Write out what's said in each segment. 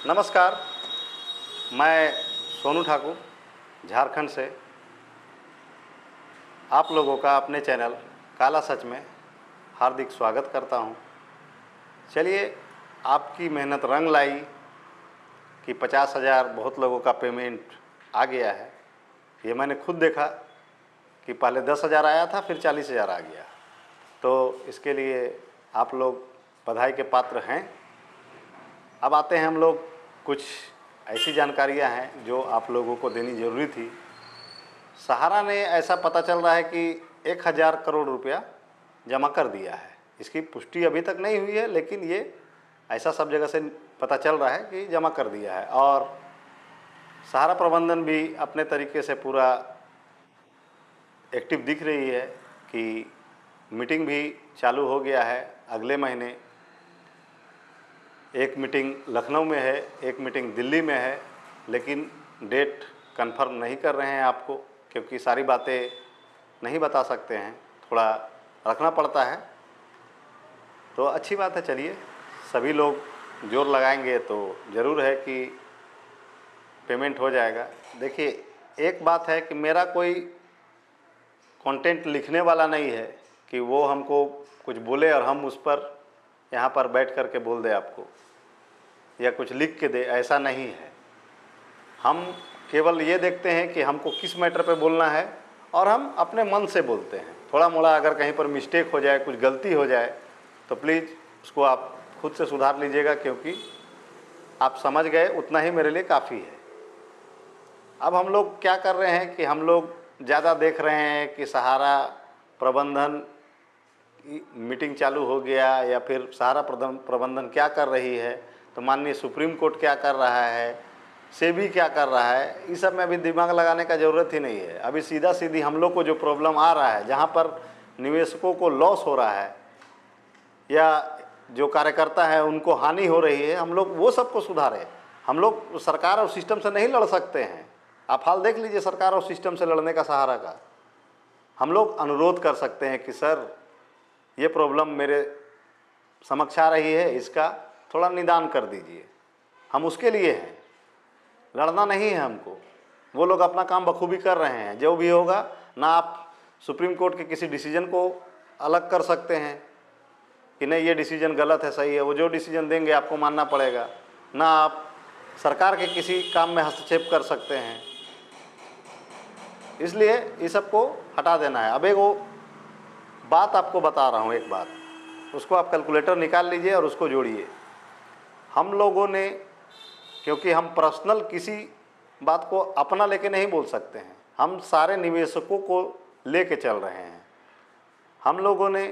नमस्कार, मैं सोनू ठाकुर झारखंड से आप लोगों का अपने चैनल काला सच में हार्दिक स्वागत करता हूं। चलिए, आपकी मेहनत रंग लाई कि 50,000 बहुत लोगों का पेमेंट आ गया है। ये मैंने खुद देखा कि पहले 10,000 आया था, फिर 40,000 आ गया। तो इसके लिए आप लोग बधाई के पात्र हैं। अब आते हैं हम लोग, कुछ ऐसी जानकारियां हैं जो आप लोगों को देनी ज़रूरी थी। सहारा ने ऐसा पता चल रहा है कि 1,000 करोड़ रुपया जमा कर दिया है। इसकी पुष्टि अभी तक नहीं हुई है, लेकिन ये ऐसा सब जगह से पता चल रहा है कि जमा कर दिया है। और सहारा प्रबंधन भी अपने तरीके से पूरा एक्टिव दिख रही है कि मीटिंग भी चालू हो गया है। अगले महीने एक मीटिंग लखनऊ में है, एक मीटिंग दिल्ली में है, लेकिन डेट कंफर्म नहीं कर रहे हैं आपको, क्योंकि सारी बातें नहीं बता सकते हैं, थोड़ा रखना पड़ता है। तो अच्छी बात है, चलिए सभी लोग जोर लगाएंगे तो ज़रूर है कि पेमेंट हो जाएगा। देखिए, एक बात है कि मेरा कोई कंटेंट लिखने वाला नहीं है कि वो हमको कुछ बोले और हम उस पर यहाँ पर बैठ कर के बोल दें आपको या कुछ लिख के दे, ऐसा नहीं है। हम केवल ये देखते हैं कि हमको किस मैटर पे बोलना है और हम अपने मन से बोलते हैं। थोड़ा मोड़ा अगर कहीं पर मिस्टेक हो जाए, कुछ गलती हो जाए, तो प्लीज़ उसको आप खुद से सुधार लीजिएगा, क्योंकि आप समझ गए उतना ही मेरे लिए काफ़ी है। अब हम लोग क्या कर रहे हैं कि हम लोग ज़्यादा देख रहे हैं कि सहारा प्रबंधन मीटिंग चालू हो गया या फिर सहारा प्रबंधन क्या कर रही है, तो माननीय सुप्रीम कोर्ट क्या कर रहा है, सेबी क्या कर रहा है, इस सब में अभी दिमाग लगाने का ज़रूरत ही नहीं है। अभी सीधा सीधी हम लोग को जो प्रॉब्लम आ रहा है, जहाँ पर निवेशकों को लॉस हो रहा है या जो कार्यकर्ता है उनको हानि हो रही है, हम लोग वो सबको सुधारें। हम लोग सरकार और सिस्टम से नहीं लड़ सकते हैं। आप हाल देख लीजिए सरकार और सिस्टम से लड़ने का सहारा का। हम लोग अनुरोध कर सकते हैं कि सर, ये प्रॉब्लम मेरे समक्ष आ रही है, इसका थोड़ा निदान कर दीजिए। हम उसके लिए हैं, लड़ना नहीं है हमको। वो लोग अपना काम बखूबी कर रहे हैं। जो भी होगा ना, आप सुप्रीम कोर्ट के किसी डिसीजन को अलग कर सकते हैं कि नहीं ये डिसीजन गलत है, सही है। वो जो डिसीजन देंगे आपको मानना पड़ेगा। ना आप सरकार के किसी काम में हस्तक्षेप कर सकते हैं। इसलिए इस सब को हटा देना है। अब एक वो बात आपको बता रहा हूँ, एक बात, उसको आप कैलकुलेटर निकाल लीजिए और उसको जोड़िए। हम लोगों ने, क्योंकि हम पर्सनल किसी बात को अपना लेके नहीं बोल सकते हैं, हम सारे निवेशकों को लेके चल रहे हैं। हम लोगों ने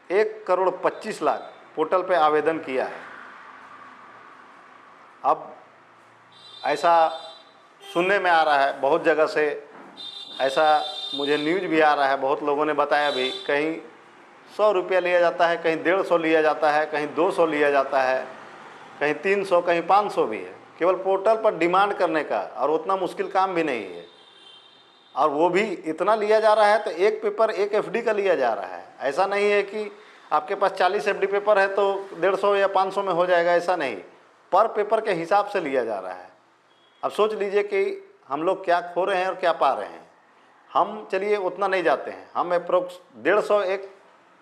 1,25,00,000 पोर्टल पे आवेदन किया है। अब ऐसा सुनने में आ रहा है बहुत जगह से, ऐसा मुझे न्यूज़ भी आ रहा है, बहुत लोगों ने बताया भी, कहीं 100 रुपया लिया जाता है, कहीं 150 लिया जाता है, कहीं 200 लिया जाता है, कहीं 300, कहीं 500 भी है, केवल पोर्टल पर डिमांड करने का। और उतना मुश्किल काम भी नहीं है। और वो भी इतना लिया जा रहा है तो एक पेपर एक एफडी का लिया जा रहा है। ऐसा नहीं है कि आपके पास 40 एफडी पेपर है तो 150 या 500 में हो जाएगा, ऐसा नहीं। पर पेपर के हिसाब से लिया जा रहा है। अब सोच लीजिए कि हम लोग क्या खो रहे हैं और क्या पा रहे हैं। हम चलिए उतना नहीं जाते हैं, हम अप्रोक्स 150 एक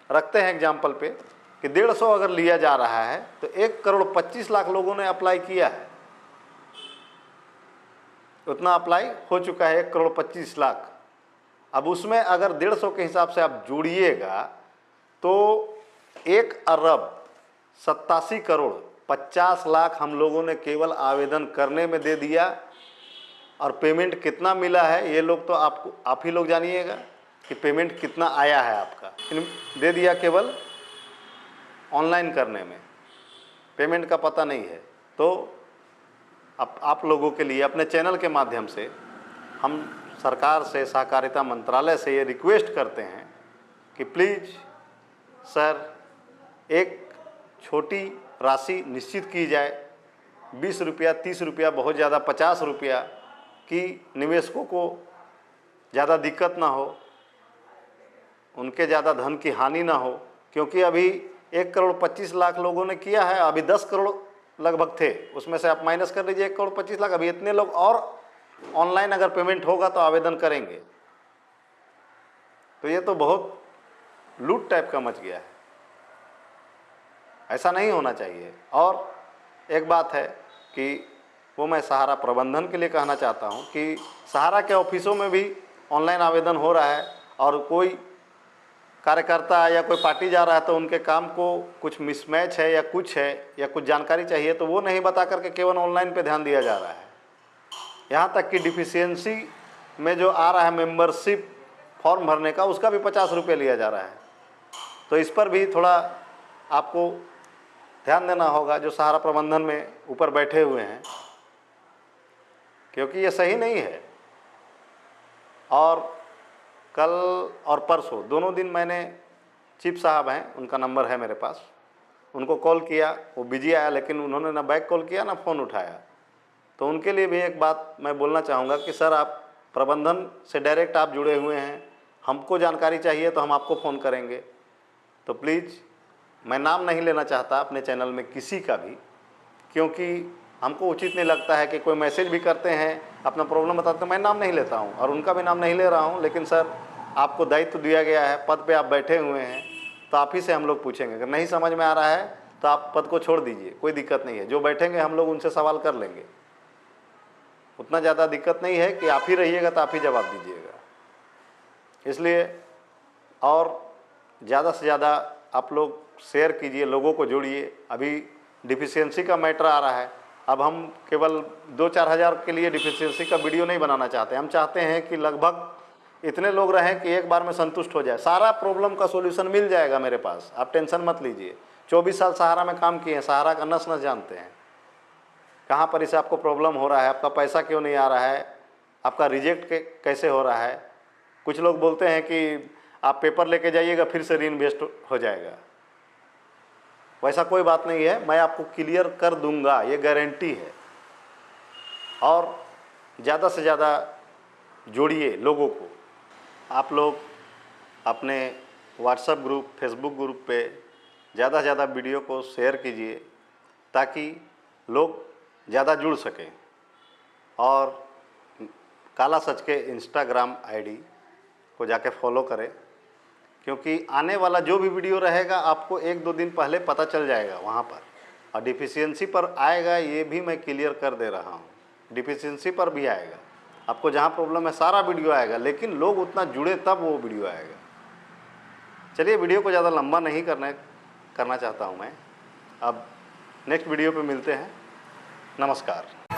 रखते हैं एग्जाम्पल पे कि 150 अगर लिया जा रहा है तो 1,25,00,000 लोगों ने अप्लाई किया है। उतना अप्लाई हो चुका है, 1,25,00,000। अब उसमें अगर 150 के हिसाब से आप जोड़िएगा तो 1,87,50,00,000 हम लोगों ने केवल आवेदन करने में दे दिया। और पेमेंट कितना मिला है ये लोग तो आप ही लोग जानिएगा कि पेमेंट कितना आया है आपका। दे दिया केवल ऑनलाइन करने में, पेमेंट का पता नहीं है। तो आप लोगों के लिए अपने चैनल के माध्यम से हम सरकार से, सहकारिता मंत्रालय से ये रिक्वेस्ट करते हैं कि प्लीज़ सर, एक छोटी राशि निश्चित की जाए, 20 रुपया, 30 रुपया, बहुत ज़्यादा 50 रुपया, कि निवेशकों को ज़्यादा दिक्कत ना हो, उनके ज़्यादा धन की हानि ना हो। क्योंकि अभी 1,25,00,000 लोगों ने किया है, अभी 10 करोड़ लगभग थे, उसमें से आप माइनस कर लीजिए 1,25,00,000। अभी इतने लोग और ऑनलाइन अगर पेमेंट होगा तो आवेदन करेंगे। तो ये तो बहुत लूट टाइप का मच गया है, ऐसा नहीं होना चाहिए। और एक बात है कि वो मैं सहारा प्रबंधन के लिए कहना चाहता हूँ कि सहारा के ऑफिसों में भी ऑनलाइन आवेदन हो रहा है, और कोई कार्यकर्ता या कोई पार्टी जा रहा है तो उनके काम को कुछ मिसमैच है या कुछ है या कुछ जानकारी चाहिए तो वो नहीं बता करके केवल ऑनलाइन पे ध्यान दिया जा रहा है। यहाँ तक कि डिफिशियंसी में जो आ रहा है मेंबरशिप फॉर्म भरने का, उसका भी 50 रुपये लिया जा रहा है। तो इस पर भी थोड़ा आपको ध्यान देना होगा जो सहारा प्रबंधन में ऊपर बैठे हुए हैं, क्योंकि ये सही नहीं है। और कल और परसों दोनों दिन मैंने चीफ साहब हैं, उनका नंबर है मेरे पास, उनको कॉल किया, वो बिजी आया, लेकिन उन्होंने ना बैक कॉल किया ना फ़ोन उठाया। तो उनके लिए भी एक बात मैं बोलना चाहूँगा कि सर, आप प्रबंधन से डायरेक्ट आप जुड़े हुए हैं, हमको जानकारी चाहिए तो हम आपको फ़ोन करेंगे। तो प्लीज़, मैं नाम नहीं लेना चाहता अपने चैनल में किसी का भी, क्योंकि हमको उचित नहीं लगता है कि कोई मैसेज भी करते हैं, अपना प्रॉब्लम बताते हैं, मैं नाम नहीं लेता हूं और उनका भी नाम नहीं ले रहा हूं। लेकिन सर, आपको दायित्व दिया गया है, पद पे आप बैठे हुए हैं, तो आप ही से हम लोग पूछेंगे। अगर नहीं समझ में आ रहा है तो आप पद को छोड़ दीजिए, कोई दिक्कत नहीं है। जो बैठेंगे हम लोग उनसे सवाल कर लेंगे, उतना ज़्यादा दिक्कत नहीं है कि आप ही रहिएगा तो आप ही जवाब दीजिएगा। इसलिए और ज़्यादा से ज़्यादा आप लोग शेयर कीजिए, लोगों को जोड़िए। अभी डिफिशियंसी का मैटर आ रहा है, अब हम केवल 2-4 हज़ार के लिए डिफिशियंसी का वीडियो नहीं बनाना चाहते। हम चाहते हैं कि लगभग इतने लोग रहें कि एक बार में संतुष्ट हो जाए। सारा प्रॉब्लम का सॉल्यूशन मिल जाएगा मेरे पास, आप टेंशन मत लीजिए। 24 साल सहारा में काम किए हैं, सहारा का नस नस जानते हैं, कहाँ पर इसे आपको प्रॉब्लम हो रहा है, आपका पैसा क्यों नहीं आ रहा है, आपका रिजेक्ट कैसे हो रहा है। कुछ लोग बोलते हैं कि आप पेपर लेके जाइएगा फिर से रीइन्वेस्ट हो जाएगा, वैसा कोई बात नहीं है, मैं आपको क्लियर कर दूंगा, ये गारंटी है। और ज़्यादा से ज़्यादा जोड़िए लोगों को। आप लोग अपने व्हाट्सएप ग्रुप, फेसबुक ग्रुप पे ज़्यादा से ज़्यादा वीडियो को शेयर कीजिए ताकि लोग ज़्यादा जुड़ सकें। और काला सच के इंस्टाग्राम आईडी को जाके फॉलो करें, क्योंकि आने वाला जो भी वीडियो रहेगा आपको 1-2 दिन पहले पता चल जाएगा वहाँ पर। और डिफिशियंसी पर आएगा, ये भी मैं क्लियर कर दे रहा हूँ, डिफिशियंसी पर भी आएगा। आपको जहाँ प्रॉब्लम है सारा वीडियो आएगा, लेकिन लोग उतना जुड़े तब वो वीडियो आएगा। चलिए, वीडियो को ज़्यादा लंबा नहीं करना चाहता हूँ मैं। अब नेक्स्ट वीडियो पे मिलते हैं। नमस्कार।